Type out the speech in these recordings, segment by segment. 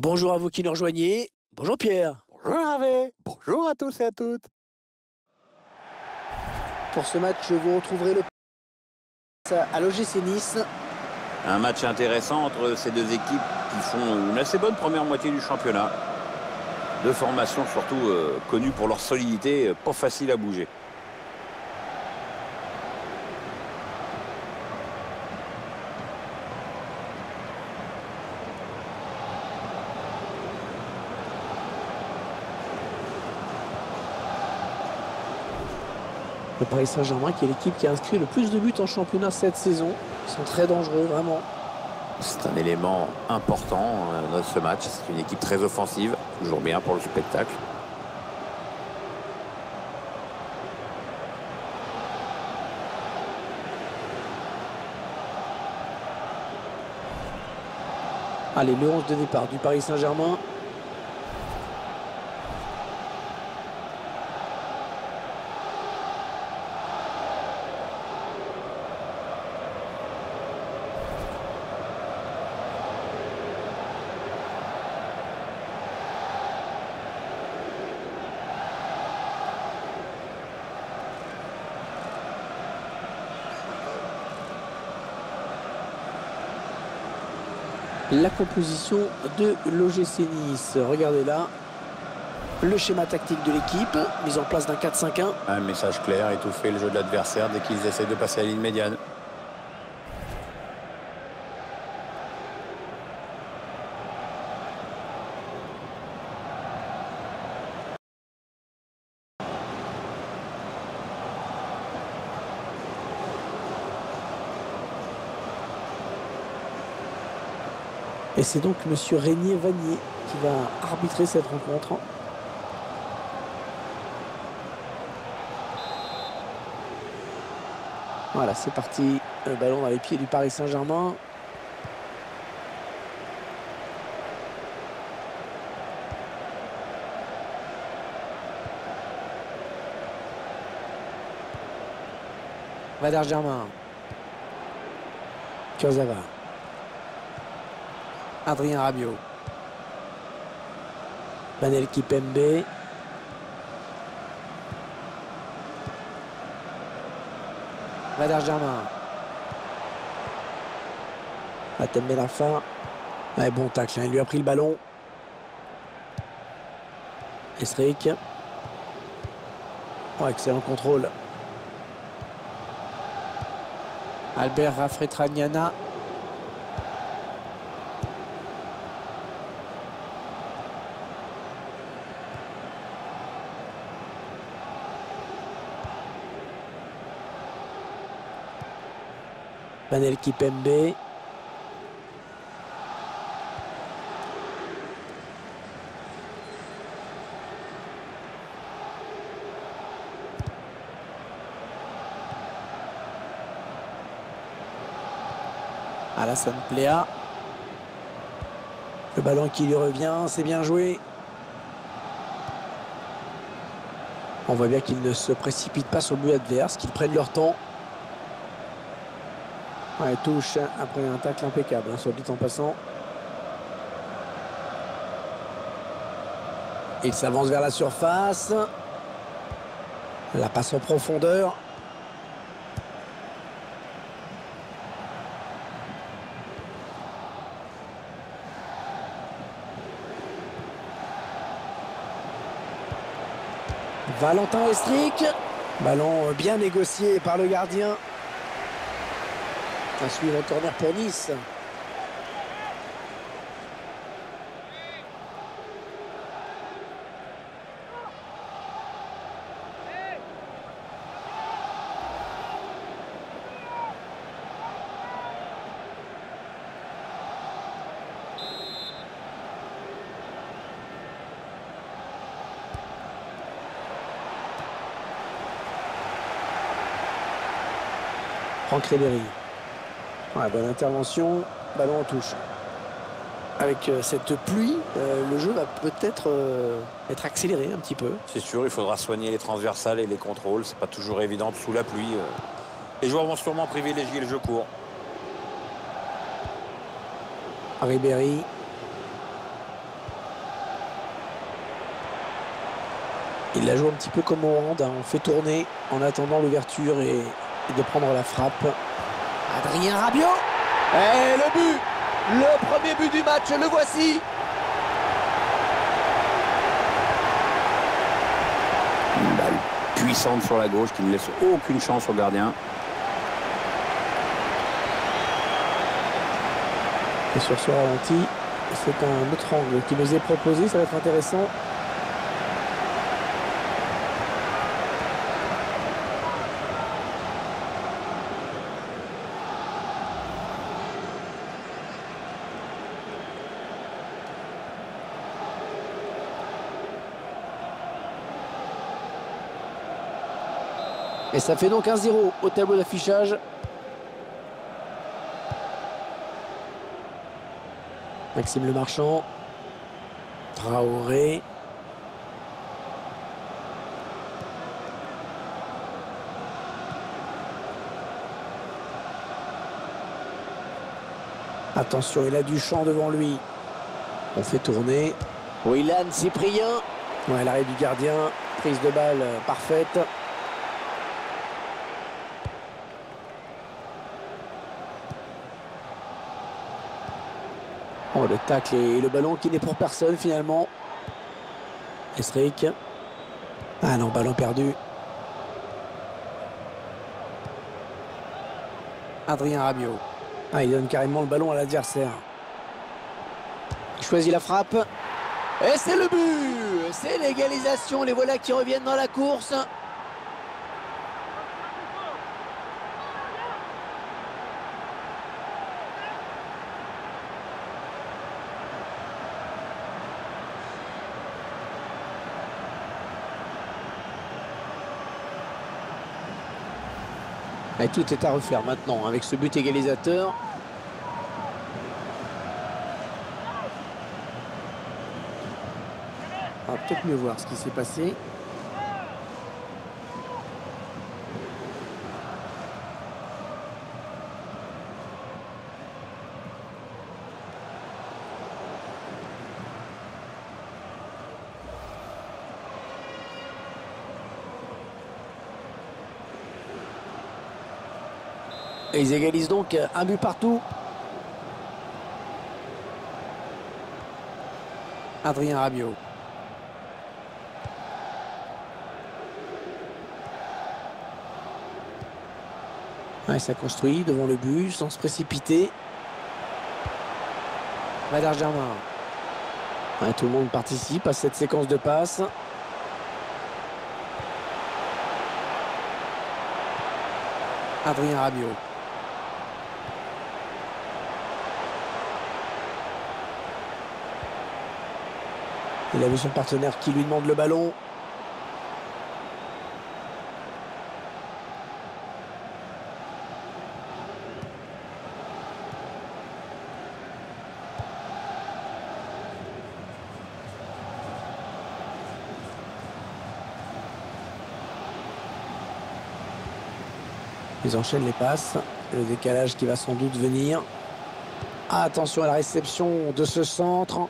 Bonjour à vous qui nous rejoignez. Bonjour Pierre. Bonjour Hervé, bonjour à tous et à toutes. Pour ce match, vous retrouverez le à l'OGC Nice. Un match intéressant entre ces deux équipes qui font une assez bonne première moitié du championnat. Deux formations surtout connues pour leur solidité, pas facile à bouger. Le Paris Saint-Germain qui est l'équipe qui a inscrit le plus de buts en championnat cette saison. Ils sont très dangereux, vraiment. C'est un élément important dans ce match. C'est une équipe très offensive, toujours bien pour le spectacle. Allez, le 11 de départ du Paris Saint-Germain. La composition de l'OGC Nice. Regardez là. Le schéma tactique de l'équipe, mise en place d'un 4-5-1. Un message clair, étouffer le jeu de l'adversaire dès qu'ils essaient de passer la ligne médiane. Et c'est donc Monsieur Régnier Vanier qui va arbitrer cette rencontre. Voilà, c'est parti. Le ballon dans les pieds du Paris Saint-Germain. Valère Germain. Kurzawa. Adrien Rabiot. Manel Kipembe. Valère Germain. Atem Lafa. Ouais, bon tacle, hein. Il lui a pris le ballon. Esric. Oh, excellent contrôle. Albert Rafretragnana. Manel Kipembe. Alassane Pléa. Le ballon qui lui revient, c'est bien joué. On voit bien qu'ils ne se précipitent pas sur le but adverse, qu'ils prennent leur temps. Ouais, touche après un tacle impeccable, hein, soit dit en passant. Il s'avance vers la surface. La passe en profondeur. Valentin Esric. Ballon bien négocié par le gardien. Un suivre corner pour Nice. Franck Ribéry. Ouais, bonne intervention, ballon en touche. Avec cette pluie, le jeu va peut-être être accéléré un petit peu. C'est sûr, il faudra soigner les transversales et les contrôles. C'est pas toujours évident sous la pluie. Les joueurs vont sûrement privilégier le jeu court. Ribéry. Il la joue un petit peu comme au hand, hein. On fait tourner en attendant l'ouverture et de prendre la frappe. Adrien Rabiot. Et le but, le premier but du match, le voici. Une balle puissante sur la gauche qui ne laisse aucune chance au gardien. Et sur ce ralenti, c'est un autre angle qui nous est proposé, ça va être intéressant. Et ça fait donc 1-0 au tableau d'affichage. Maxime Le Marchand. Traoré. Attention, il a du champ devant lui. On fait tourner. Willan Cyprien. Ouais, l'arrêt du gardien. Prise de balle parfaite. Oh, le tacle et le ballon qui n'est pour personne finalement. Esric. Ah non, ballon perdu. Adrien Rabiot. Ah, il donne carrément le ballon à l'adversaire. Il choisit la frappe. Et c'est le but. C'est l'égalisation. Les voilà qui reviennent dans la course. Et tout est à refaire maintenant avec ce but égalisateur. On va peut-être mieux voir ce qui s'est passé. Et ils égalisent donc un but partout. Adrien Rabiot. Ouais, ça construit devant le but sans se précipiter. Valère Germain. Ouais, tout le monde participe à cette séquence de passes. Adrien Rabiot. Il a vu son partenaire qui lui demande le ballon. Ils enchaînent les passes. Le décalage qui va sans doute venir. Ah, attention à la réception de ce centre.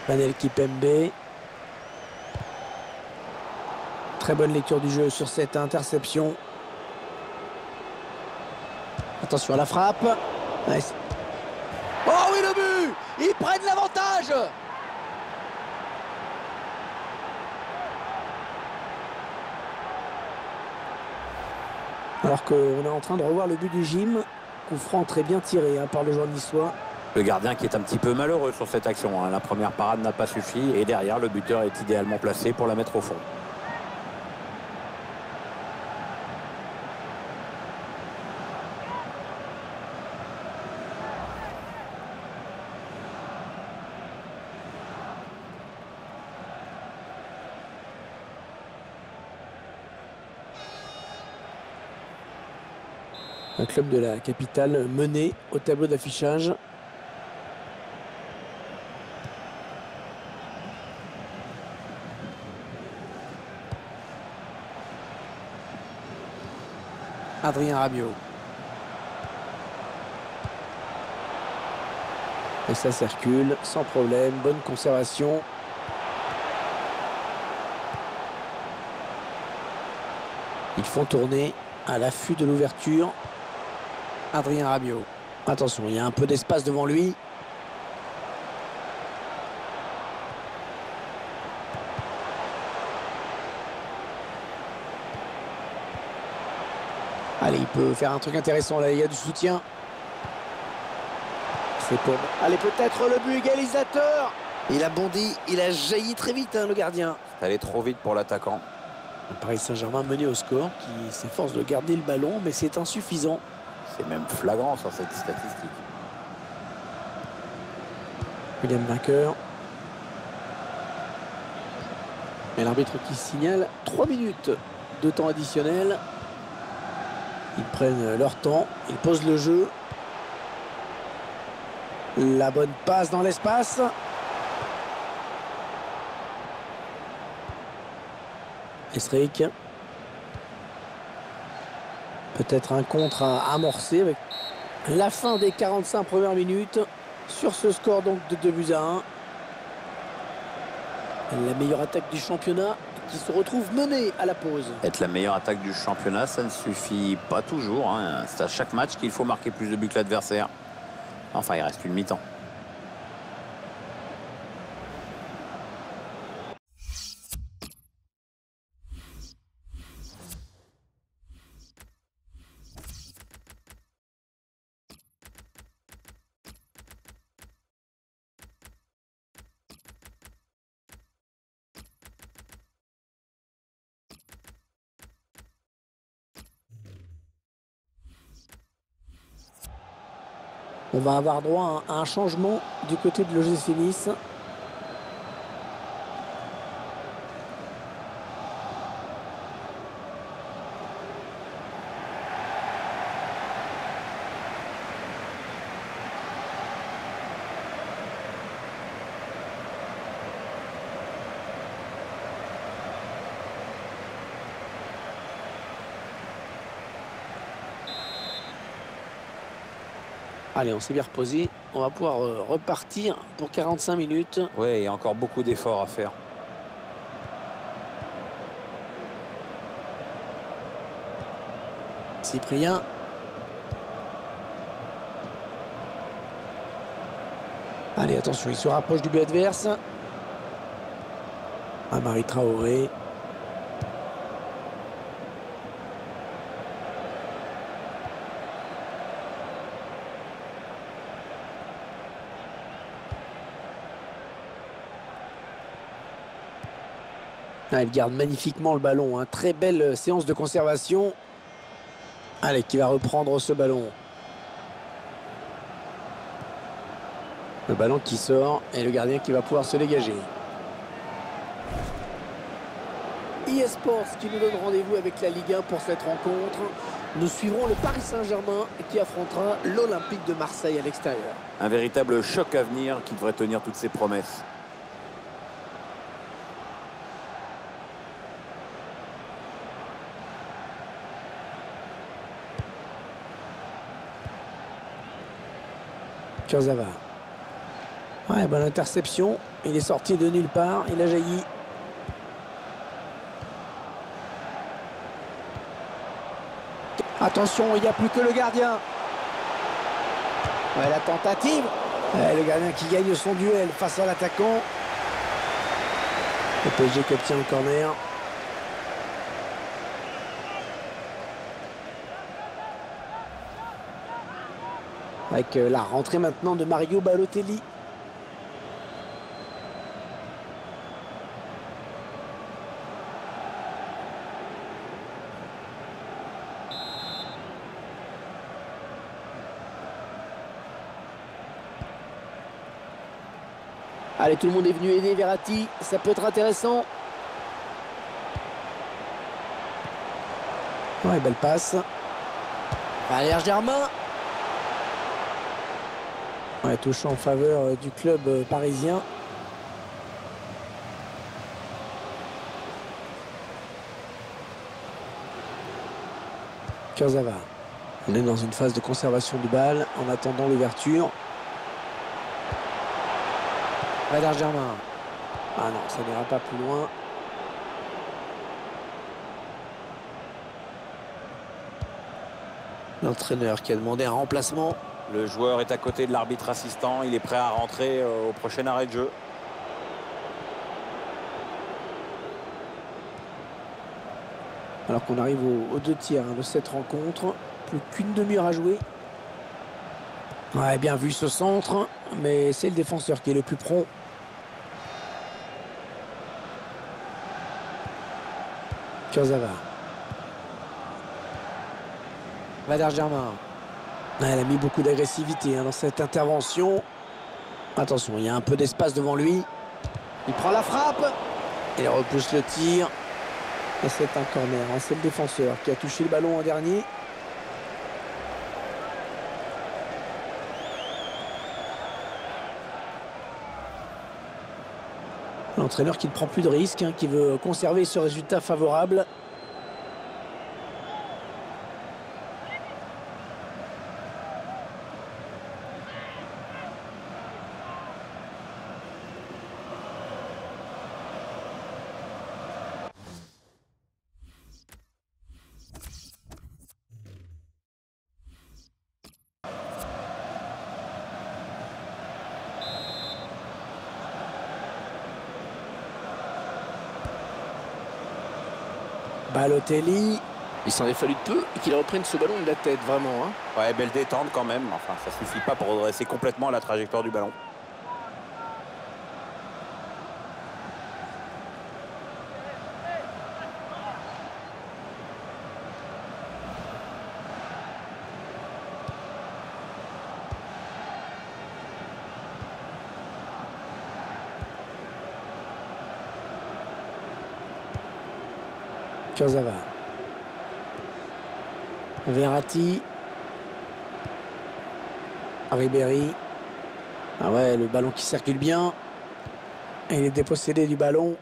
Panel Kipembe. Très bonne lecture du jeu sur cette interception. Attention à la frappe. Nice. Oh oui, le but. Ils prennent l'avantage. Alors qu'on est en train de revoir le but du gym. Coup franc très bien tiré par le joueur niçois. Le gardien qui est un petit peu malheureux sur cette action. La première parade n'a pas suffi et derrière, le buteur est idéalement placé pour la mettre au fond. Un club de la capitale mené au tableau d'affichage. Adrien Rabiot. Et ça circule sans problème. Bonne conservation. Ils font tourner à l'affût de l'ouverture. Adrien Rabiot. Attention, il y a un peu d'espace devant lui. Allez, il peut faire un truc intéressant là, il y a du soutien. C'est pour... Allez, peut-être le but égalisateur. Il a bondi, il a jailli très vite, hein, le gardien. C'est allé trop vite pour l'attaquant. Le Paris Saint-Germain mené au score, qui s'efforce de garder le ballon, mais c'est insuffisant. C'est même flagrant sur cette statistique. William Vainqueur. Et l'arbitre qui signale 3 minutes de temps additionnel. Ils prennent leur temps, ils posent le jeu. La bonne passe dans l'espace. Esric. Peut-être un contre à amorcer avec la fin des 45 premières minutes sur ce score donc de 2-1. La meilleure attaque du championnat qui se retrouve menée à la pause. Être la meilleure attaque du championnat, ça ne suffit pas toujours, hein. C'est à chaque match qu'il faut marquer plus de buts que l'adversaire. Enfin, il reste une mi-temps. On va avoir droit à un changement du côté de l'OGC Nice. Allez, on s'est bien reposé. On va pouvoir repartir pour 45 minutes. Oui, il y a encore beaucoup d'efforts à faire. Cyprien. Allez, attention, il se rapproche du but adverse. Amari Traoré. Ah, il garde magnifiquement le ballon. Hein. Très belle séance de conservation. Allez, qui va reprendre ce ballon. Le ballon qui sort et le gardien qui va pouvoir se dégager. eSports qui nous donne rendez-vous avec la Ligue 1 pour cette rencontre. Nous suivrons le Paris Saint-Germain qui affrontera l'Olympique de Marseille à l'extérieur. Un véritable choc à venir qui devrait tenir toutes ses promesses. Kurzawa. Ouais, bonne interception. Il est sorti de nulle part. Il a jailli. Attention, il n'y a plus que le gardien. Ouais, la tentative. Ouais, le gardien qui gagne son duel face à l'attaquant. Le PSG qui obtient le corner. Avec la rentrée maintenant de Mario Balotelli. Allez, tout le monde est venu aider Verratti. Ça peut être intéressant. Ouais, belle passe. Allez, Germain. Ouais, touchant en faveur du club parisien. Kurzawa. On est dans une phase de conservation du bal en attendant l'ouverture. Valère Germain. Ah non, ça n'ira pas plus loin. L'entraîneur qui a demandé un remplacement. Le joueur est à côté de l'arbitre assistant. Il est prêt à rentrer au prochain arrêt de jeu. Alors qu'on arrive aux 2 tiers de cette rencontre. Plus qu'une demi-heure à jouer. Ouais, bien vu ce centre. Mais c'est le défenseur qui est le plus prompt. Kurzawa. Valère Germain. Elle a mis beaucoup d'agressivité dans cette intervention. Attention, il y a un peu d'espace devant lui. Il prend la frappe. Il repousse le tir. Et c'est un corner. C'est le défenseur qui a touché le ballon en dernier. L'entraîneur qui ne prend plus de risques, qui veut conserver ce résultat favorable. Balotelli, il s'en est fallu de peu qu'il reprenne ce ballon de la tête, vraiment. Ouais, belle détente quand même. Enfin, ça suffit pas pour redresser complètement la trajectoire du ballon. Kurzawa. Verratti. Ribéry. Ah ouais, le ballon qui circule bien. Et il est dépossédé du ballon.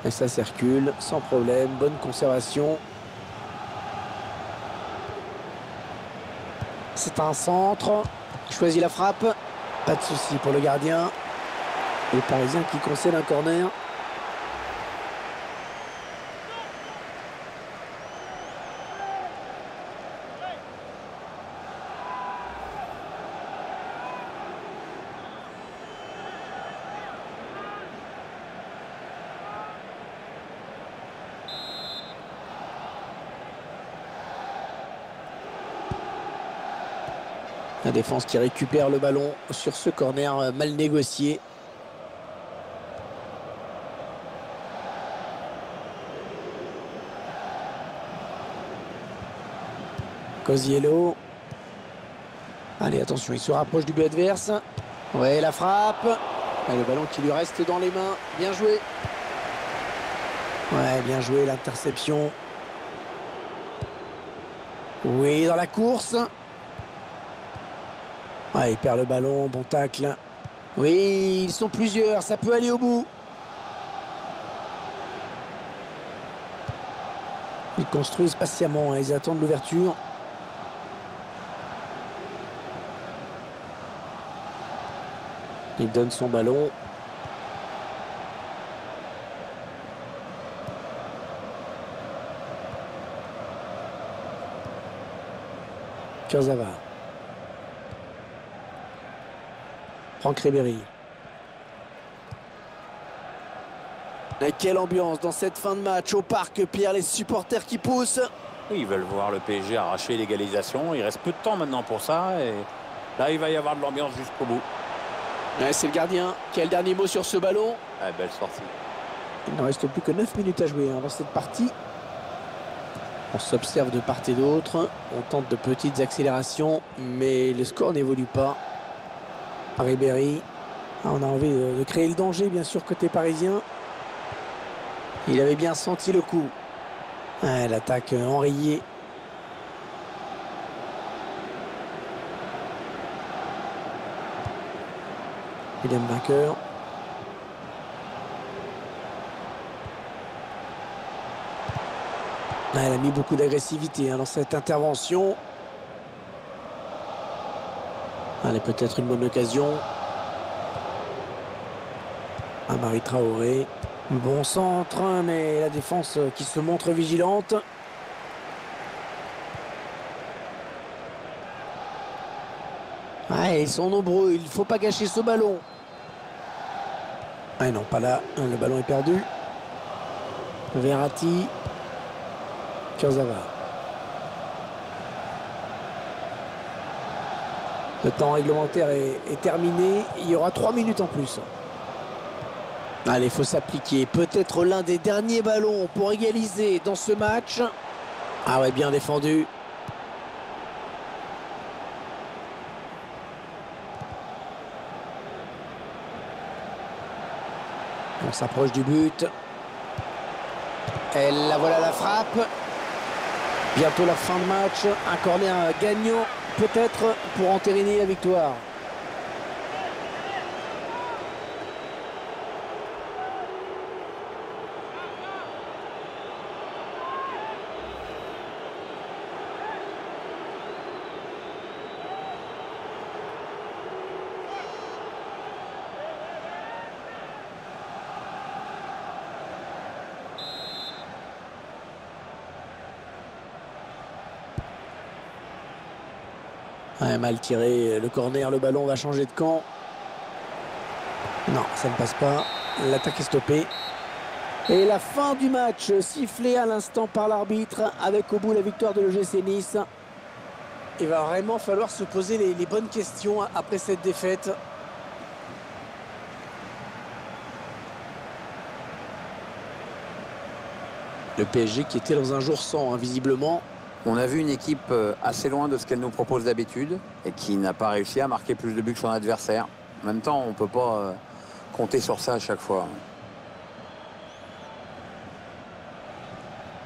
Et ça circule sans problème. Bonne conservation. C'est un centre. Il choisit la frappe. Pas de souci pour le gardien. Les Parisiens qui concèdent un corner. La défense qui récupère le ballon sur ce corner mal négocié. Cosiello. Allez, attention, il se rapproche du but adverse. Ouais, la frappe. Et le ballon qui lui reste dans les mains. Bien joué. Ouais, bien joué, l'interception. Oui, dans la course. Ouais, il perd le ballon, bon tacle. Oui, ils sont plusieurs, ça peut aller au bout. Ils construisent patiemment, ils attendent l'ouverture. Il donne son ballon. Kurzawa. Franck Ribéry. Et quelle ambiance dans cette fin de match au parc, Pierre, les supporters qui poussent. Oui, ils veulent voir le PSG arracher l'égalisation. Il reste peu de temps maintenant pour ça. Et là, il va y avoir de l'ambiance jusqu'au bout. Ouais, c'est le gardien qui a le dernier mot sur ce ballon. Ah, belle sortie. Il ne reste plus que 9 minutes à jouer dans cette partie. On s'observe de part et d'autre. On tente de petites accélérations, mais le score n'évolue pas. Ribéry. On a envie de créer le danger, bien sûr, côté parisien. Il avait bien senti le coup. Ouais, l'attaque enrayée. William Vainqueur. Elle a mis beaucoup d'agressivité dans cette intervention. Allez, peut-être une bonne occasion. Amari Traoré. Bon centre, mais la défense qui se montre vigilante. Ils sont nombreux, il ne faut pas gâcher ce ballon. Ah non, pas là, le ballon est perdu. Verratti. Kurzawa. Le temps réglementaire est terminé. Il y aura 3 minutes en plus. Allez, il faut s'appliquer. Peut-être l'un des derniers ballons pour égaliser dans ce match. Ah ouais, bien défendu. On s'approche du but. Et là, voilà la frappe. Bientôt la fin de match. Un corner gagnant, peut-être, pour entériner la victoire. Mal tiré le corner, le ballon va changer de camp. Non, ça ne passe pas. L'attaque est stoppée. Et la fin du match sifflée à l'instant par l'arbitre avec au bout la victoire de l'OGC Nice. Il va vraiment falloir se poser les bonnes questions après cette défaite. Le PSG qui était dans un jour sans, visiblement. On a vu une équipe assez loin de ce qu'elle nous propose d'habitude et qui n'a pas réussi à marquer plus de buts que son adversaire. En même temps, on ne peut pas compter sur ça à chaque fois.